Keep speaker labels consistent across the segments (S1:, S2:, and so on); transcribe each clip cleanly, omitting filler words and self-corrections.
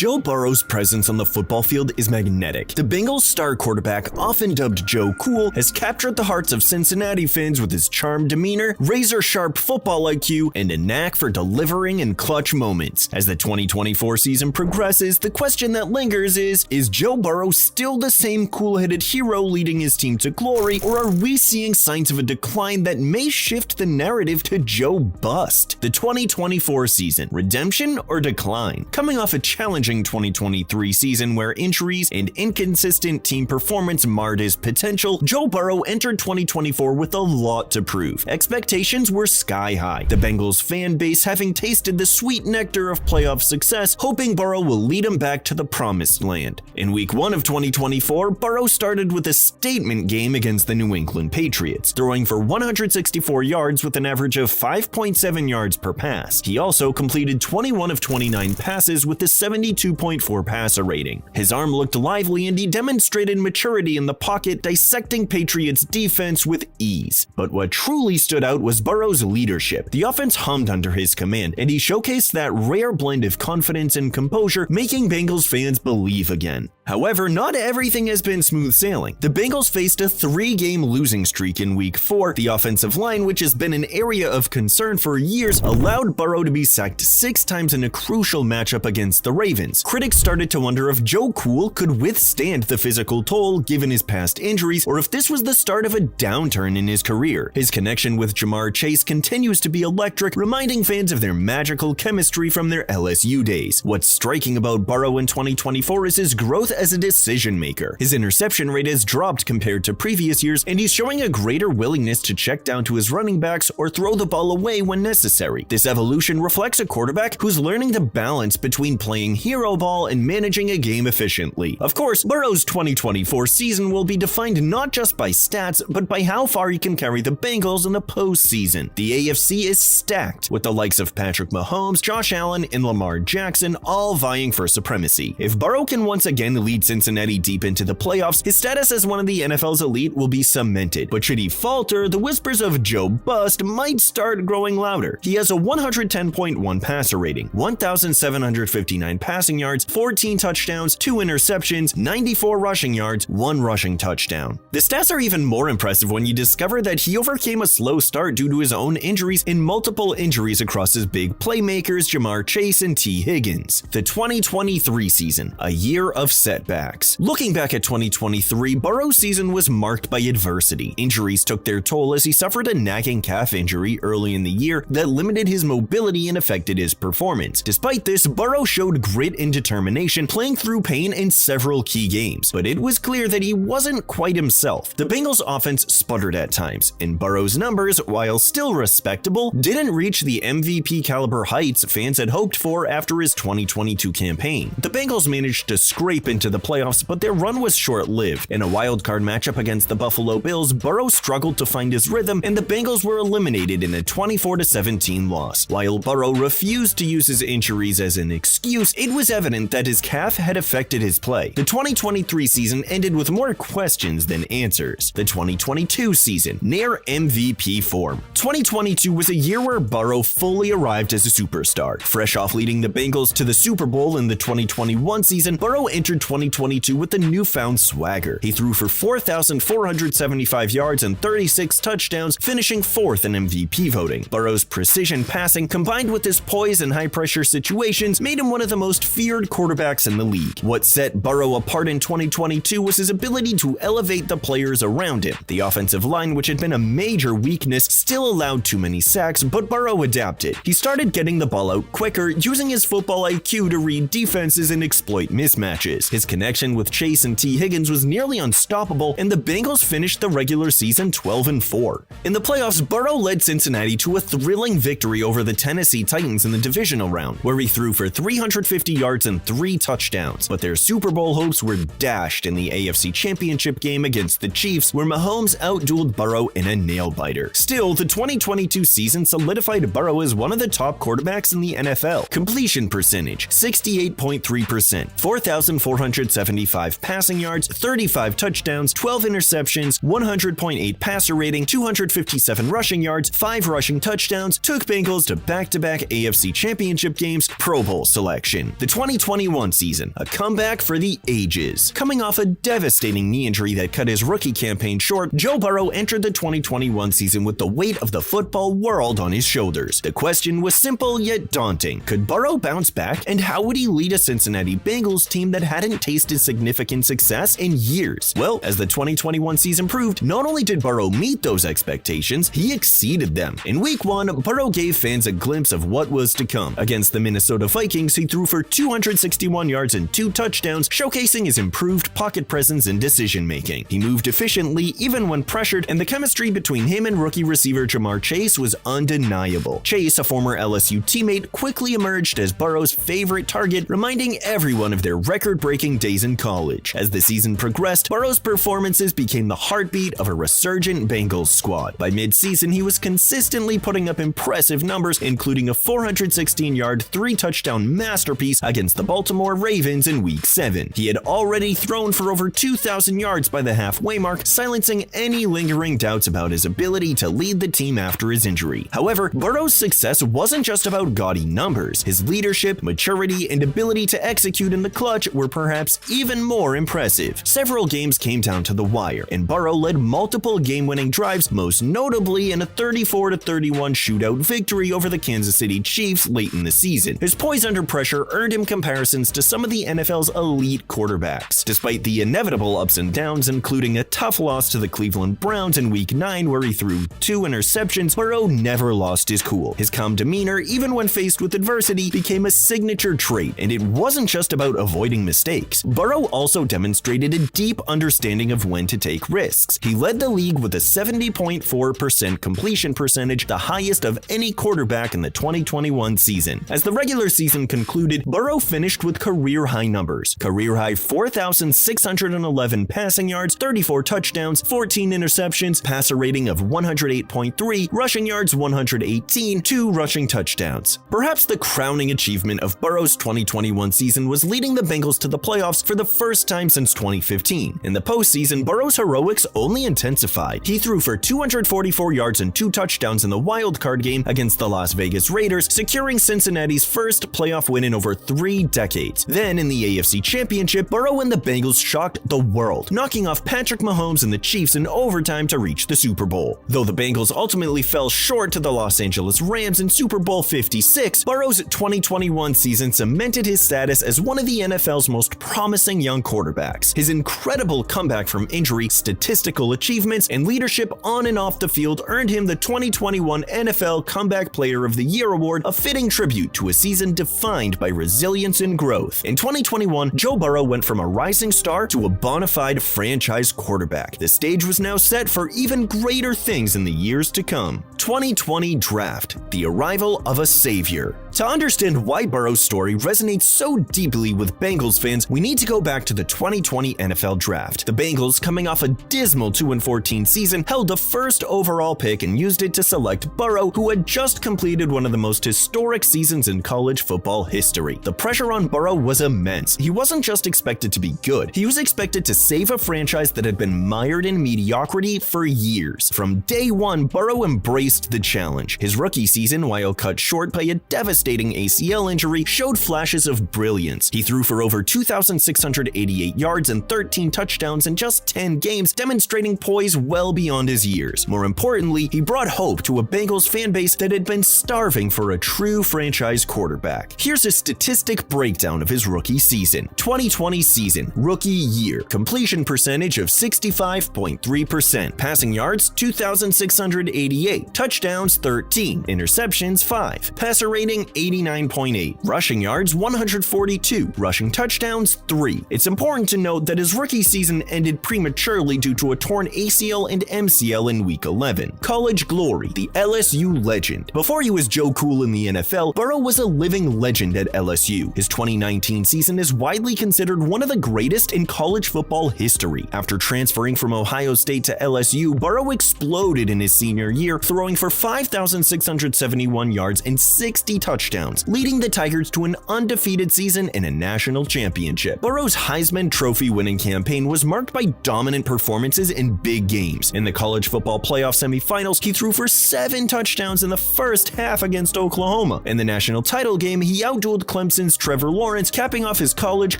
S1: Joe Burrow's presence on the football field is magnetic. The Bengals' star quarterback, often dubbed Joe Cool, has captured the hearts of Cincinnati fans with his charming demeanor, razor-sharp football IQ, and a knack for delivering in clutch moments. As the 2024 season progresses, the question that lingers is Joe Burrow still the same cool-headed hero leading his team to glory, or are we seeing signs of a decline that may shift the narrative to Joe Bust? The 2024 season, redemption or decline? Coming off a challenging 2023 season where injuries and inconsistent team performance marred his potential, Joe Burrow entered 2024 with a lot to prove. Expectations were sky high, the Bengals fan base having tasted the sweet nectar of playoff success, hoping Burrow will lead him back to the promised land. In week 1 of 2024, Burrow started with a statement game against the New England Patriots, throwing for 164 yards with an average of 5.7 yards per pass. He also completed 21 of 29 passes with a 72.4 passer rating. His arm looked lively and he demonstrated maturity in the pocket, dissecting Patriots defense with ease. But what truly stood out was Burrow's leadership. The offense hummed under his command, and he showcased that rare blend of confidence and composure, making Bengals fans believe again. However, not everything has been smooth sailing. The Bengals faced a 3-game losing streak in week 4. The offensive line, which has been an area of concern for years, allowed Burrow to be sacked 6 times in a crucial matchup against the Ravens. Critics started to wonder if Joe Cool could withstand the physical toll given his past injuries, or if this was the start of a downturn in his career. His connection with Jamar Chase continues to be electric, reminding fans of their magical chemistry from their LSU days. What's striking about Burrow in 2024 is his growth as a decision maker. His interception rate has dropped compared to previous years, and he's showing a greater willingness to check down to his running backs or throw the ball away when necessary. This evolution reflects a quarterback who's learning to balance between playing hero ball and managing a game efficiently. Of course, Burrow's 2024 season will be defined not just by stats, but by how far he can carry the Bengals in the postseason. The AFC is stacked, with the likes of Patrick Mahomes, Josh Allen, and Lamar Jackson all vying for supremacy. If Burrow can once again lead Cincinnati deep into the playoffs, his status as one of the NFL's elite will be cemented. But should he falter, the whispers of Joe Bust might start growing louder. He has a 110.1 passer rating, 1,759 passing yards, 14 touchdowns, 2 interceptions, 94 rushing yards, 1 rushing touchdown. The stats are even more impressive when you discover that he overcame a slow start due to his own injuries and multiple injuries across his big playmakers Jamar Chase and T. Higgins. The 2023 season, a year of setbacks. Looking back at 2023, Burrow's season was marked by adversity. Injuries took their toll as he suffered a nagging calf injury early in the year that limited his mobility and affected his performance. Despite this, Burrow showed grit and determination, playing through pain in several key games, but it was clear that he wasn't quite himself. The Bengals' offense sputtered at times, and Burrow's numbers, while still respectable, didn't reach the MVP caliber heights fans had hoped for after his 2022 campaign. The Bengals managed to scrape into the playoffs, but their run was short-lived. In a wildcard matchup against the Buffalo Bills, Burrow struggled to find his rhythm, and the Bengals were eliminated in a 24-17 loss. While Burrow refused to use his injuries as an excuse, it was evident that his calf had affected his play. The 2023 season ended with more questions than answers. The 2022 season, near MVP form. 2022 was a year where Burrow fully arrived as a superstar. Fresh off leading the Bengals to the Super Bowl in the 2021 season, Burrow entered 2022 with a newfound swagger. He threw for 4,475 yards and 36 touchdowns, finishing 4th in MVP voting. Burrow's precision passing, combined with his poise in high-pressure situations, made him one of the most feared quarterbacks in the league. What set Burrow apart in 2022 was his ability to elevate the players around him. The offensive line, which had been a major weakness, still allowed too many sacks, but Burrow adapted. He started getting the ball out quicker, using his football IQ to read defenses and exploit mismatches. His connection with Chase and T. Higgins was nearly unstoppable, and the Bengals finished the regular season 12-4. In the playoffs, Burrow led Cincinnati to a thrilling victory over the Tennessee Titans in the divisional round, where he threw for 350 yards and 3 touchdowns, but their Super Bowl hopes were dashed in the AFC Championship game against the Chiefs, where Mahomes outdueled Burrow in a nail-biter. Still, the 2022 season solidified Burrow as one of the top quarterbacks in the NFL. Completion percentage, 68.3%, 4,400 375 passing yards, 35 touchdowns, 12 interceptions, 100.8 passer rating, 257 rushing yards, 5 rushing touchdowns, took Bengals to back-to-back AFC Championship games, Pro Bowl selection. The 2021 season, a comeback for the ages. Coming off a devastating knee injury that cut his rookie campaign short, Joe Burrow entered the 2021 season with the weight of the football world on his shoulders. The question was simple yet daunting. Could Burrow bounce back, and how would he lead a Cincinnati Bengals team that hadn't tasted significant success in years? Well, as the 2021 season proved, not only did Burrow meet those expectations, he exceeded them. In Week 1, Burrow gave fans a glimpse of what was to come. Against the Minnesota Vikings, he threw for 261 yards and 2 touchdowns, showcasing his improved pocket presence and decision-making. He moved efficiently even when pressured, and the chemistry between him and rookie receiver Jamar Chase was undeniable. Chase, a former LSU teammate, quickly emerged as Burrow's favorite target, reminding everyone of their record-breaking days in college. As the season progressed, Burrow's performances became the heartbeat of a resurgent Bengals squad. By mid-season, he was consistently putting up impressive numbers, including a 416-yard, 3-touchdown masterpiece against the Baltimore Ravens in Week 7. He had already thrown for over 2,000 yards by the halfway mark, silencing any lingering doubts about his ability to lead the team after his injury. However, Burrow's success wasn't just about gaudy numbers. His leadership, maturity, and ability to execute in the clutch were perhaps even more impressive. Several games came down to the wire, and Burrow led multiple game-winning drives, most notably in a 34-31 shootout victory over the Kansas City Chiefs late in the season. His poise under pressure earned him comparisons to some of the NFL's elite quarterbacks. Despite the inevitable ups and downs, including a tough loss to the Cleveland Browns in Week 9 where he threw 2 interceptions, Burrow never lost his cool. His calm demeanor, even when faced with adversity, became a signature trait, and it wasn't just about avoiding mistakes. Burrow also demonstrated a deep understanding of when to take risks. He led the league with a 70.4% completion percentage, the highest of any quarterback in the 2021 season. As the regular season concluded, Burrow finished with career-high numbers. Career-high 4,611 passing yards, 34 touchdowns, 14 interceptions, passer rating of 108.3, rushing yards 118, 2 rushing touchdowns. Perhaps the crowning achievement of Burrow's 2021 season was leading the Bengals to the playoffs for the first time since 2015. In the postseason, Burrow's heroics only intensified. He threw for 244 yards and 2 touchdowns in the wildcard game against the Las Vegas Raiders, securing Cincinnati's first playoff win in over 3 decades. Then, in the AFC Championship, Burrow and the Bengals shocked the world, knocking off Patrick Mahomes and the Chiefs in overtime to reach the Super Bowl. Though the Bengals ultimately fell short to the Los Angeles Rams in Super Bowl 56, Burrow's 2021 season cemented his status as one of the NFL's most promising young quarterbacks. His incredible comeback from injury, statistical achievements, and leadership on and off the field earned him the 2021 NFL Comeback Player of the Year award, a fitting tribute to a season defined by resilience and growth. In 2021, Joe Burrow went from a rising star to a bona fide franchise quarterback. The stage was now set for even greater things in the years to come. 2020 Draft, the arrival of a savior. To understand why Burrow's story resonates so deeply with Bengals fans, we need to go back to the 2020 NFL Draft. The Bengals, coming off a dismal 2-14 season, held the first overall pick and used it to select Burrow, who had just completed one of the most historic seasons in college football history. The pressure on Burrow was immense. He wasn't just expected to be good, he was expected to save a franchise that had been mired in mediocrity for years. From day one, Burrow embraced the challenge. His rookie season, while cut short by a devastating ACL injury, showed flashes of brilliance. He threw for over 2,688 yards and 13 touchdowns in just 10 games, demonstrating poise well beyond his years. More importantly, he brought hope to a Bengals fan base that had been starving for a true franchise quarterback. Here's a statistic breakdown of his rookie season. 2020 season, rookie year, completion percentage of 65.3%, passing yards 2,688, touchdowns 13, interceptions 5, passer rating 89.8, rushing yards 142, rushing touchdowns 3. It's important to note that his rookie season ended prematurely due to a torn ACL and MCL in Week 11. College glory, the LSU legend. Before he was Joe Cool in the NFL, Burrow was a living legend at LSU. His 2019 season is widely considered one of the greatest in college football history. After transferring from Ohio State to LSU, Burrow exploded in his senior year, throwing for 5,671 yards and 60 touchdowns touchdowns, leading the Tigers to an undefeated season and a national championship. Burrow's Heisman Trophy winning campaign was marked by dominant performances in big games. In the college football playoff semifinals, he threw for 7 touchdowns in the first half against Oklahoma. In the national title game, he outdueled Clemson's Trevor Lawrence, capping off his college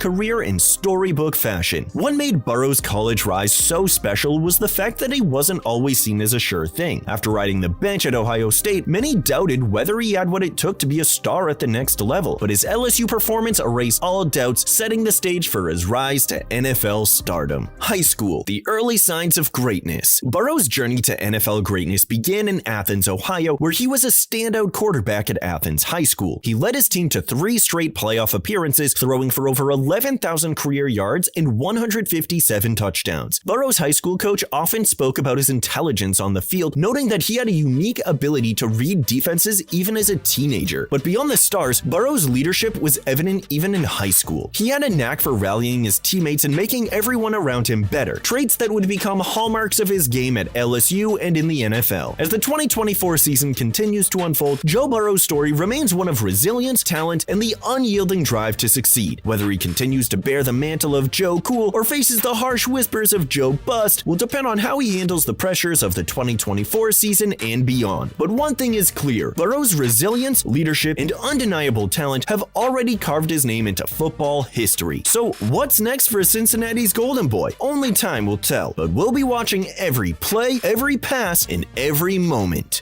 S1: career in storybook fashion. What made Burrow's college rise so special was the fact that he wasn't always seen as a sure thing. After riding the bench at Ohio State, many doubted whether he had what it took to be a star at the next level, but his LSU performance erased all doubts, setting the stage for his rise to NFL stardom. High school, the early signs of greatness. Burrow's journey to NFL greatness began in Athens, Ohio, where he was a standout quarterback at Athens High School. He led his team to 3 straight playoff appearances, throwing for over 11,000 career yards and 157 touchdowns. Burrow's high school coach often spoke about his intelligence on the field, noting that he had a unique ability to read defenses even as a teenager. But beyond the stars, Burrow's leadership was evident even in high school. He had a knack for rallying his teammates and making everyone around him better, traits that would become hallmarks of his game at LSU and in the NFL. As the 2024 season continues to unfold, Joe Burrow's story remains one of resilience, talent, and the unyielding drive to succeed. Whether he continues to bear the mantle of Joe Cool or faces the harsh whispers of Joe Bust will depend on how he handles the pressures of the 2024 season and beyond. But one thing is clear: Burrow's resilience, leadership, and undeniable talent have already carved his name into football history. So what's next for Cincinnati's Golden Boy? Only time will tell, but we'll be watching every play, every pass, and every moment.